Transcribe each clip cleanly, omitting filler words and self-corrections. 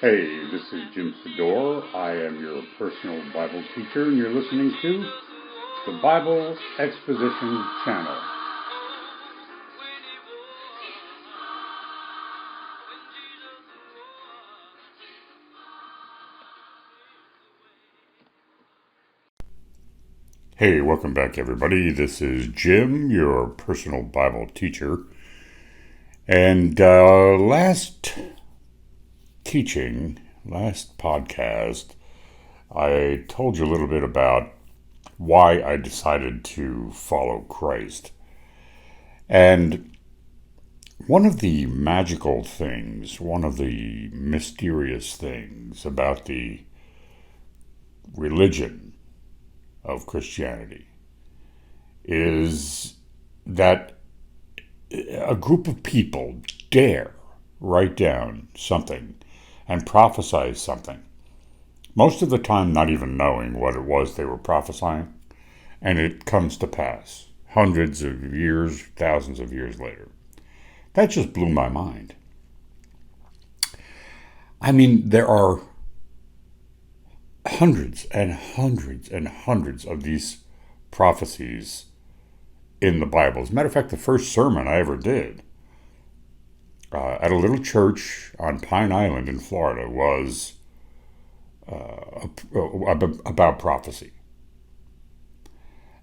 Hey, this is Jim Fedor. I am your personal Bible teacher, and you're listening to the Bible Exposition Channel. Hey, welcome back, everybody. This is Jim, your personal Bible teacher. And last podcast, I told you a little bit about why I decided to follow Christ. And one of the magical things, one of the mysterious things about the religion of Christianity is that a group of people dare write down something and prophesy something, most of the time not even knowing what it was they were prophesying, and it comes to pass hundreds of years, thousands of years later. That just blew my mind. I mean, there are hundreds and hundreds and hundreds of these prophecies in the Bible. As a matter of fact, the first sermon I ever did at a little church on Pine Island in Florida was about prophecy.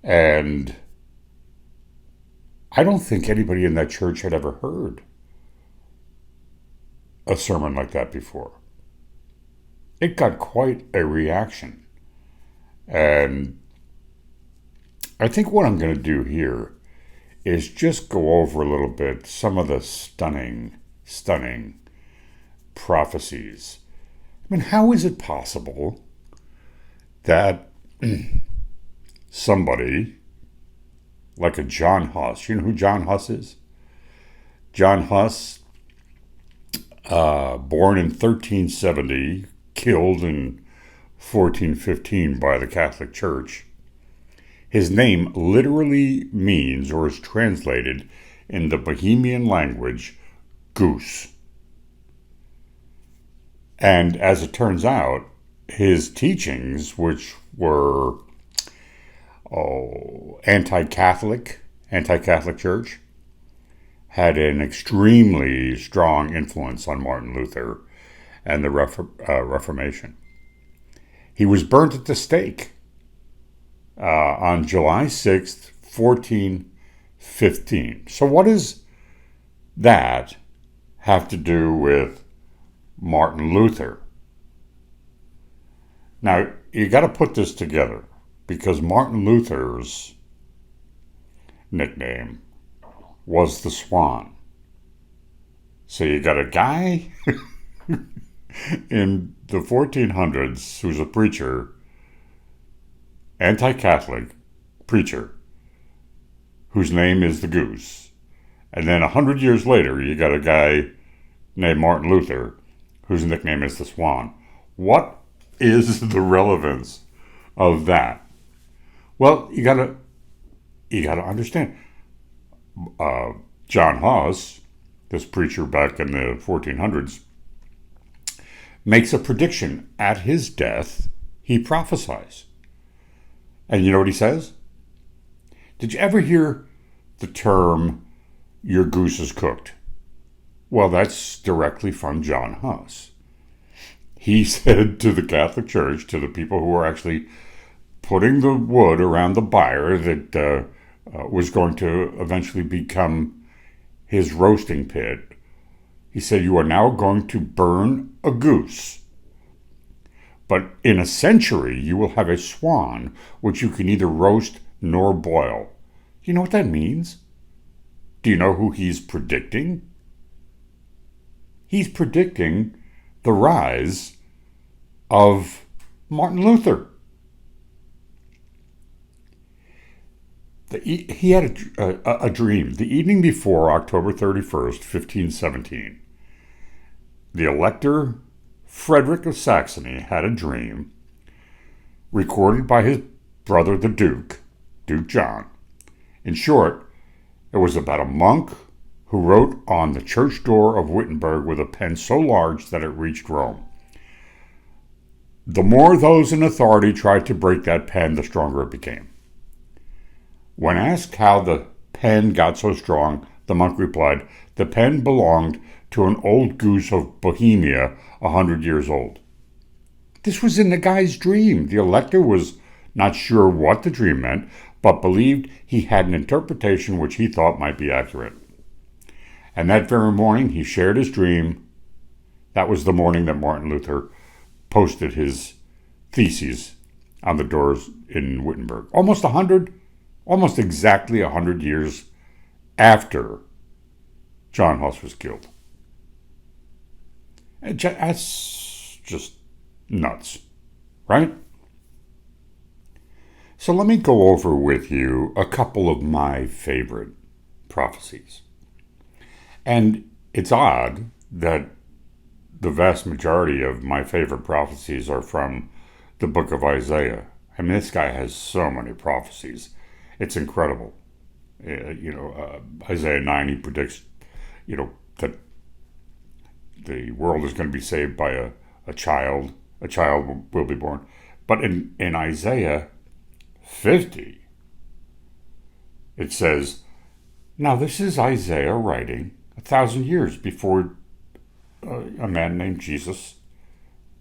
And I don't think anybody in that church had ever heard a sermon like that before. It got quite a reaction. And I think what I'm going to do here is just go over a little bit some of the stunning prophecies. I mean, how is it possible that somebody like a Jan Hus, you know who Jan Hus is? Jan Hus, born in 1370, killed in 1415 by the Catholic Church. His name literally means, or is translated in the Bohemian language, Goose. And as it turns out, his teachings, which were anti-Catholic Church, had an extremely strong influence on Martin Luther and the Reformation. He was burnt at the stake on July 6th, 1415. So what does that have to do with Martin Luther? Now, you got to put this together, because Martin Luther's nickname was the Swan. So you got a guy in the 1400s who's a preacher, anti-Catholic preacher, whose name is the Goose. And then 100 years later, you got a guy named Martin Luther, whose nickname is the Swan. What is the relevance of that? Well, you gotta understand. Jan Hus, this preacher back in the 1400s, makes a prediction. At his death, he prophesies. And you know what he says? Did you ever hear the term, "your goose is cooked"? Well, that's directly from Jan Hus. He said to the Catholic Church, to the people who were actually putting the wood around the fire that was going to eventually become his roasting pit, he said, "You are now going to burn a goose. But in a century, you will have a swan, which you can neither roast nor boil." You know what that means? Do you know who he's predicting? He's predicting the rise of Martin Luther. He had a dream. The evening before October 31st, 1517, the Elector Frederick of Saxony had a dream recorded by his brother, the Duke John. In short, it was about a monk who wrote on the church door of Wittenberg with a pen so large that it reached Rome. The more those in authority tried to break that pen, the stronger it became. When asked how the pen got so strong, the monk replied, "The pen belonged to an old goose of Bohemia, 100 years old." This was in the guy's dream. The elector was not sure what the dream meant, but believed he had an interpretation which he thought might be accurate. And that very morning, he shared his dream. That was the morning that Martin Luther posted his theses on the doors in Wittenberg. Almost exactly 100 years after Jan Hus was killed. That's just nuts, right? So let me go over with you a couple of my favorite prophecies. And it's odd that the vast majority of my favorite prophecies are from the book of Isaiah. I mean, this guy has so many prophecies. It's incredible. Isaiah 9, he predicts, that the world is going to be saved by a child. A child will be born. But in Isaiah 50, it says, now this is Isaiah writing 1,000 years before a man named Jesus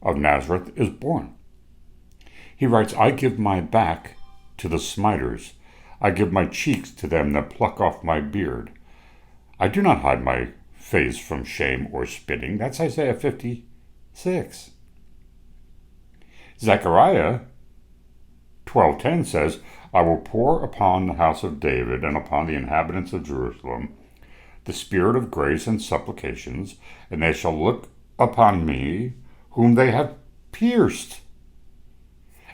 of Nazareth is born. He writes, I give my back to the smiters. I give my cheeks to them that pluck off my beard. I do not hide my face from shame or spitting. That's Isaiah 56. Zechariah 12:10 says, I will pour upon the house of David and upon the inhabitants of Jerusalem the spirit of grace and supplications, and they shall look upon me whom they have pierced.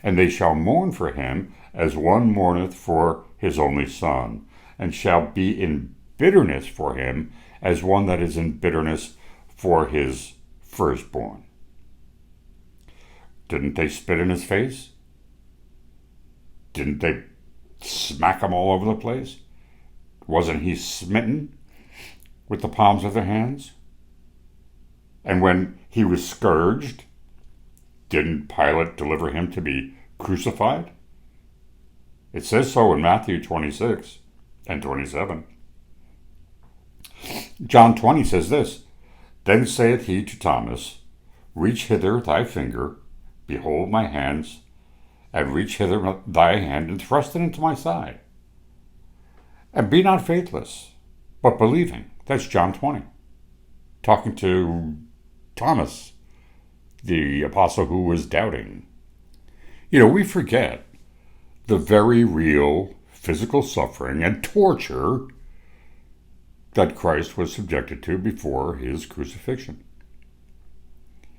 And they shall mourn for him as one mourneth for his only son, and shall be in bitterness for him as one that is in bitterness for his firstborn. Didn't they spit in his face? Didn't they smack him all over the place? Wasn't he smitten with the palms of their hands? And when he was scourged, didn't Pilate deliver him to be crucified? It says so in Matthew 26 and 27. John 20 says this, Then saith he to Thomas, Reach hither thy finger, behold my hands, and reach hither thy hand, and thrust it into my side. And be not faithless, but believing. That's John 20. Talking to Thomas, the apostle who was doubting. We forget the very real physical suffering and torture that Christ was subjected to before his crucifixion.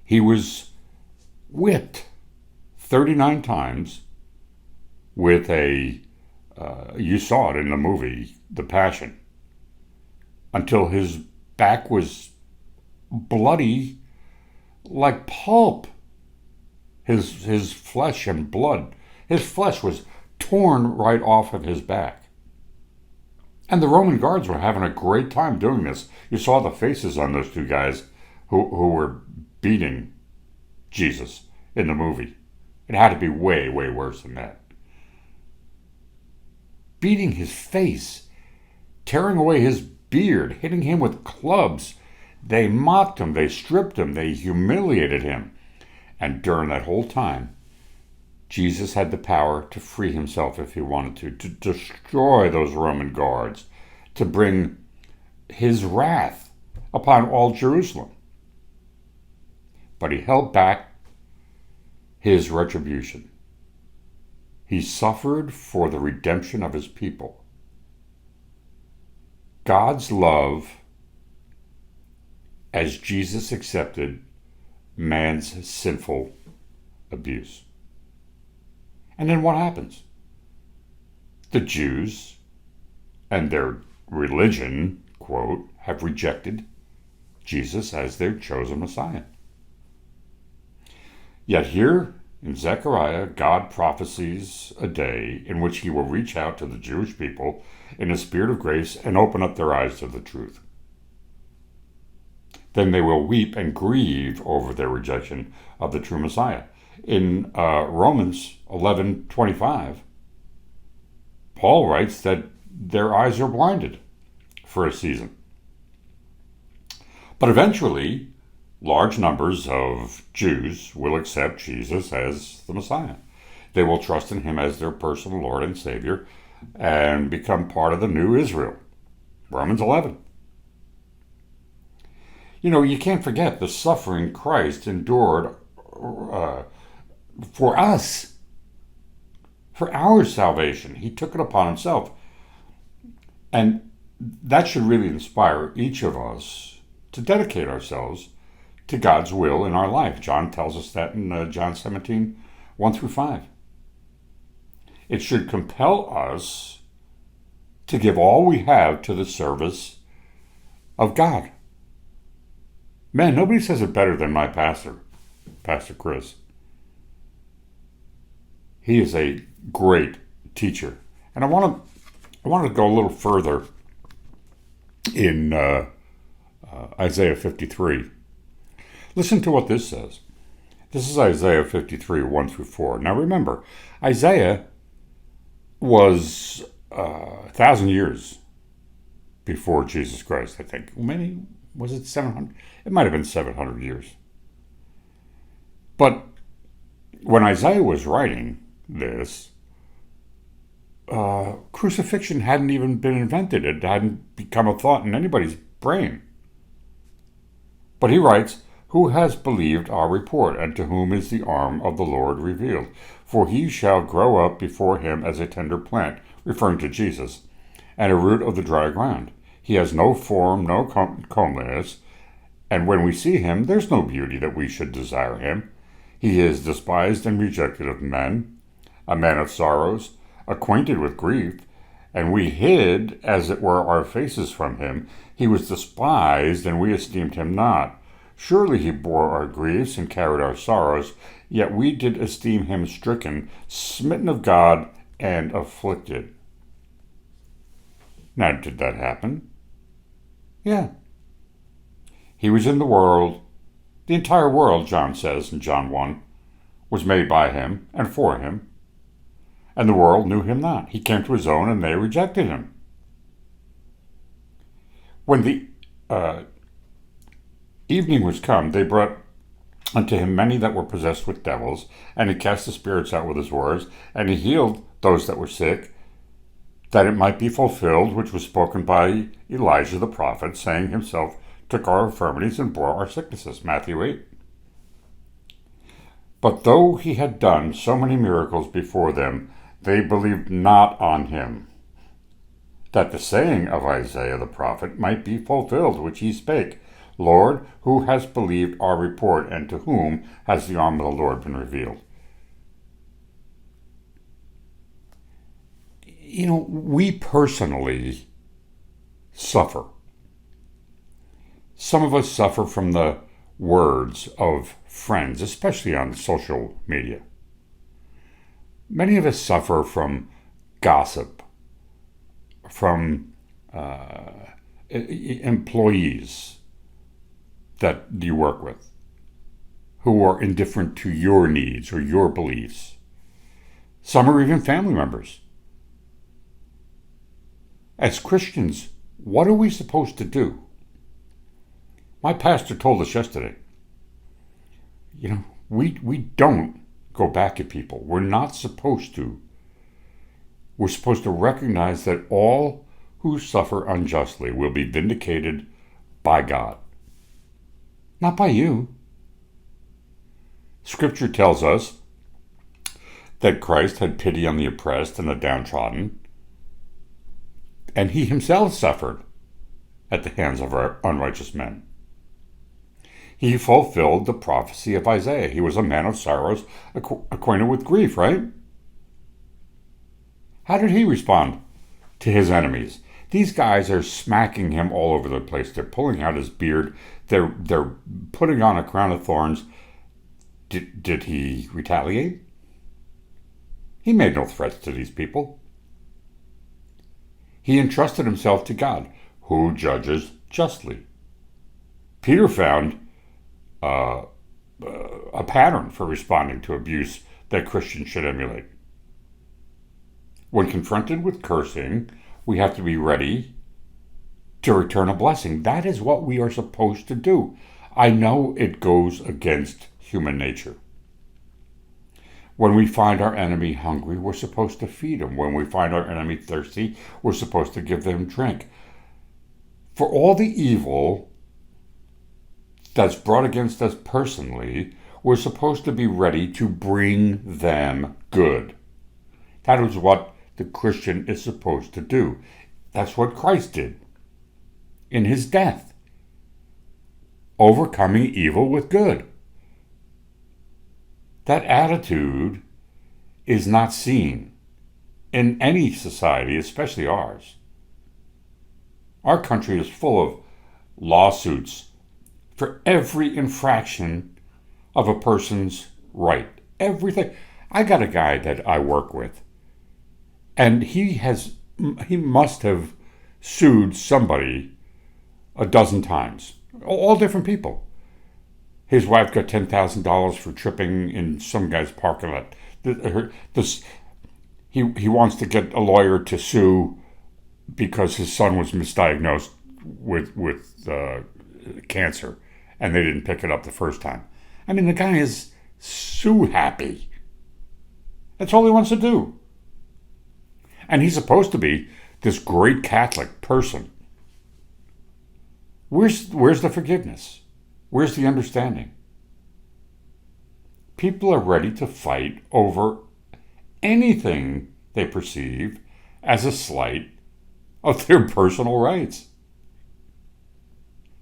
He was whipped 39 times with you saw it in the movie, The Passion, until his back was bloody like pulp. His flesh and blood, his flesh was torn right off of his back. And the Roman guards were having a great time doing this. You saw the faces on those two guys who were beating Jesus in the movie. It had to be way, way worse than that. Beating his face, tearing away his beard, hitting him with clubs. They mocked him, they stripped him, they humiliated him. And during that whole time, Jesus had the power to free himself if he wanted to destroy those Roman guards, to bring his wrath upon all Jerusalem. But he held back his retribution. He suffered for the redemption of his people. God's love, as Jesus accepted man's sinful abuse. And then what happens? The Jews and their religion, quote, have rejected Jesus as their chosen Messiah. Yet here in Zechariah, God prophesies a day in which he will reach out to the Jewish people in a spirit of grace and open up their eyes to the truth. Then they will weep and grieve over their rejection of the true Messiah. In Romans 11:25, Paul writes that their eyes are blinded for a season. But eventually, large numbers of Jews will accept Jesus as the Messiah. They will trust in him as their personal Lord and Savior and become part of the new Israel. Romans 11. You can't forget the suffering Christ endured for us, for our salvation. He took it upon himself. And that should really inspire each of us to dedicate ourselves to God's will in our life. John tells us that in John 17, 1-5. It should compel us to give all we have to the service of God. Man, nobody says it better than my pastor, Pastor Chris. He is a great teacher. And I want to go a little further in Isaiah 53. Listen to what this says. This is Isaiah 53, 1-4. Now remember, Isaiah was 1,000 years before Jesus Christ, I think. Maybe, was it 700? It might have been 700 years. But when Isaiah was writing this, crucifixion hadn't even been invented. It hadn't become a thought in anybody's brain. But he writes, "Who has believed our report, and to whom is the arm of the Lord revealed? For he shall grow up before him as a tender plant," referring to Jesus, "and a root of the dry ground. He has no form, no comeliness, and when we see him, there's no beauty that we should desire him. He is despised and rejected of men, a man of sorrows, acquainted with grief, and we hid, as it were, our faces from him. He was despised, and we esteemed him not. Surely he bore our griefs and carried our sorrows, yet we did esteem him stricken, smitten of God, and afflicted." Now, did that happen? Yeah. He was in the world. The entire world, John says in John 1, was made by him and for him, and the world knew him not. He came to his own, and they rejected him. When the evening was come, they brought unto him many that were possessed with devils, and he cast the spirits out with his words, and he healed those that were sick, that it might be fulfilled, which was spoken by Elijah the prophet, saying, himself took our infirmities and bore our sicknesses. Matthew 8. But though he had done so many miracles before them, they believed not on him, that the saying of Isaiah the prophet might be fulfilled, which he spake, Lord, who has believed our report, and to whom has the arm of the Lord been revealed? We personally suffer. Some of us suffer from the words of friends, especially on social media. Many of us suffer from gossip, from employees that you work with who are indifferent to your needs or your beliefs. Some are even family members. As Christians, what are we supposed to do? My pastor told us yesterday, we don't go back at people. We're not supposed to. We're supposed to recognize that all who suffer unjustly will be vindicated by God, not by you. Scripture tells us that Christ had pity on the oppressed and the downtrodden, and he himself suffered at the hands of our unrighteous men. He fulfilled the prophecy of Isaiah. He was a man of sorrows, acquainted with grief, right? How did he respond to his enemies? These guys are smacking him all over the place. They're pulling out his beard. They're putting on a crown of thorns. Did he retaliate? He made no threats to these people. He entrusted himself to God, who judges justly. Peter found a pattern for responding to abuse that Christians should emulate. When confronted with cursing, we have to be ready to return a blessing. That is what we are supposed to do. I know it goes against human nature. When we find our enemy hungry, we're supposed to feed him. When we find our enemy thirsty, we're supposed to give them drink. For all the evil that's brought against us personally, we're supposed to be ready to bring them good. That is what the Christian is supposed to do. That's what Christ did in his death, overcoming evil with good. That attitude is not seen in any society, especially ours. Our country is full of lawsuits for every infraction of a person's right. Everything. I got a guy that I work with, and he must have sued somebody a dozen times, all different people. His wife got $10,000 for tripping in some guy's parking lot. He wants to get a lawyer to sue because his son was misdiagnosed with cancer, and they didn't pick it up the first time. I mean, the guy is sue happy. That's all he wants to do. And he's supposed to be this great Catholic person. Where's the forgiveness? Where's the understanding? People are ready to fight over anything they perceive as a slight of their personal rights.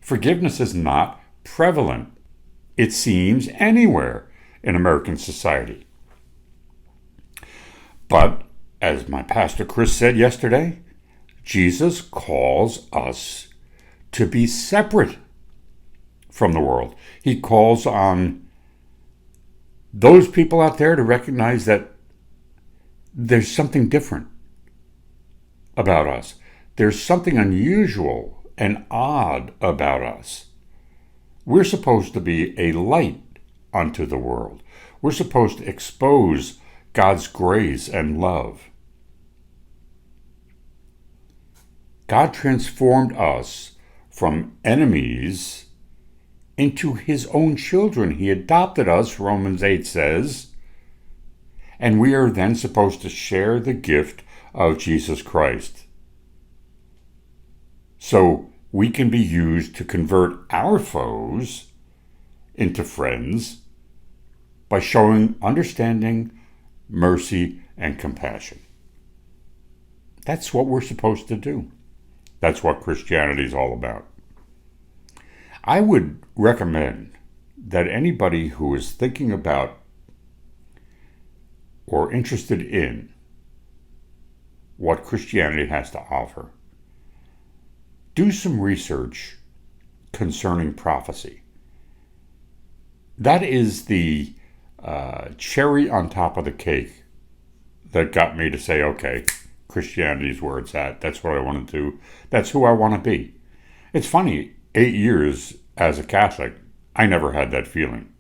Forgiveness is not prevalent, it seems, anywhere in American society. But, as my pastor Chris said yesterday, Jesus calls us to be separate from the world. He calls on those people out there to recognize that there's something different about us. There's something unusual and odd about us. We're supposed to be a light unto the world. We're supposed to expose God's grace and love. God transformed us from enemies into his own children. He adopted us, Romans 8 says, and we are then supposed to share the gift of Jesus Christ. So we can be used to convert our foes into friends by showing understanding, mercy, and compassion. That's what we're supposed to do. That's what Christianity is all about. I would recommend that anybody who is thinking about or interested in what Christianity has to offer, do some research concerning prophecy. That is the cherry on top of the cake that got me to say, okay, Christianity is where it's at. That's what I want to do. That's who I want to be. It's funny, 8 years as a Catholic, I never had that feeling.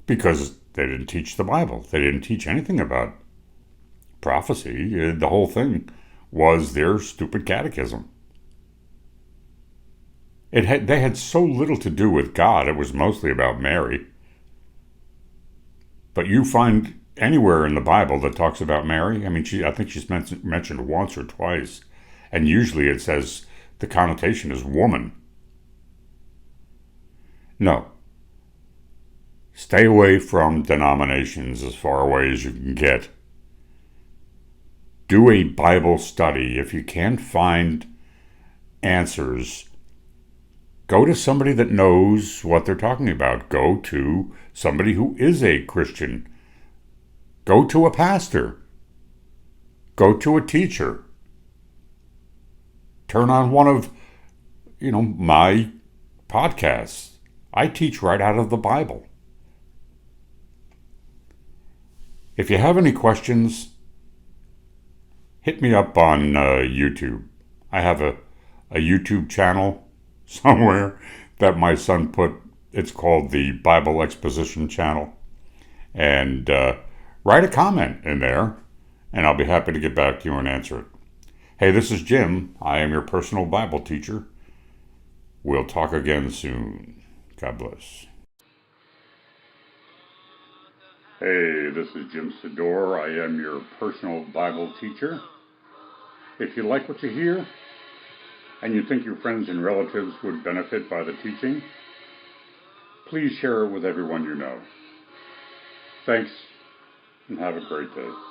Because they didn't teach the Bible. They didn't teach anything about prophecy. The whole thing was their stupid catechism. They had so little to do with God. It was mostly about Mary. But you find anywhere in the Bible that talks about Mary, I mean, I think she's mentioned once or twice, and usually it says the connotation is woman. No. Stay away from denominations as far away as you can get. Do a Bible study. If you can't find answers, go to somebody that knows what they're talking about. Go to somebody who is a Christian. Go to a pastor. Go to a teacher. Turn on one of, my podcasts. I teach right out of the Bible. If you have any questions, hit me up on YouTube. I have a YouTube channel somewhere that my son put It's called the Bible Exposition Channel. And write a comment in there, and I'll be happy to get back to you and answer it. Hey, this is Jim. I am your personal Bible teacher. We'll talk again soon. God bless. Hey, this is Jim Sador. I am your personal Bible teacher. If you like what you hear, and you think your friends and relatives would benefit by the teaching, please share it with everyone you know. Thanks, and have a great day.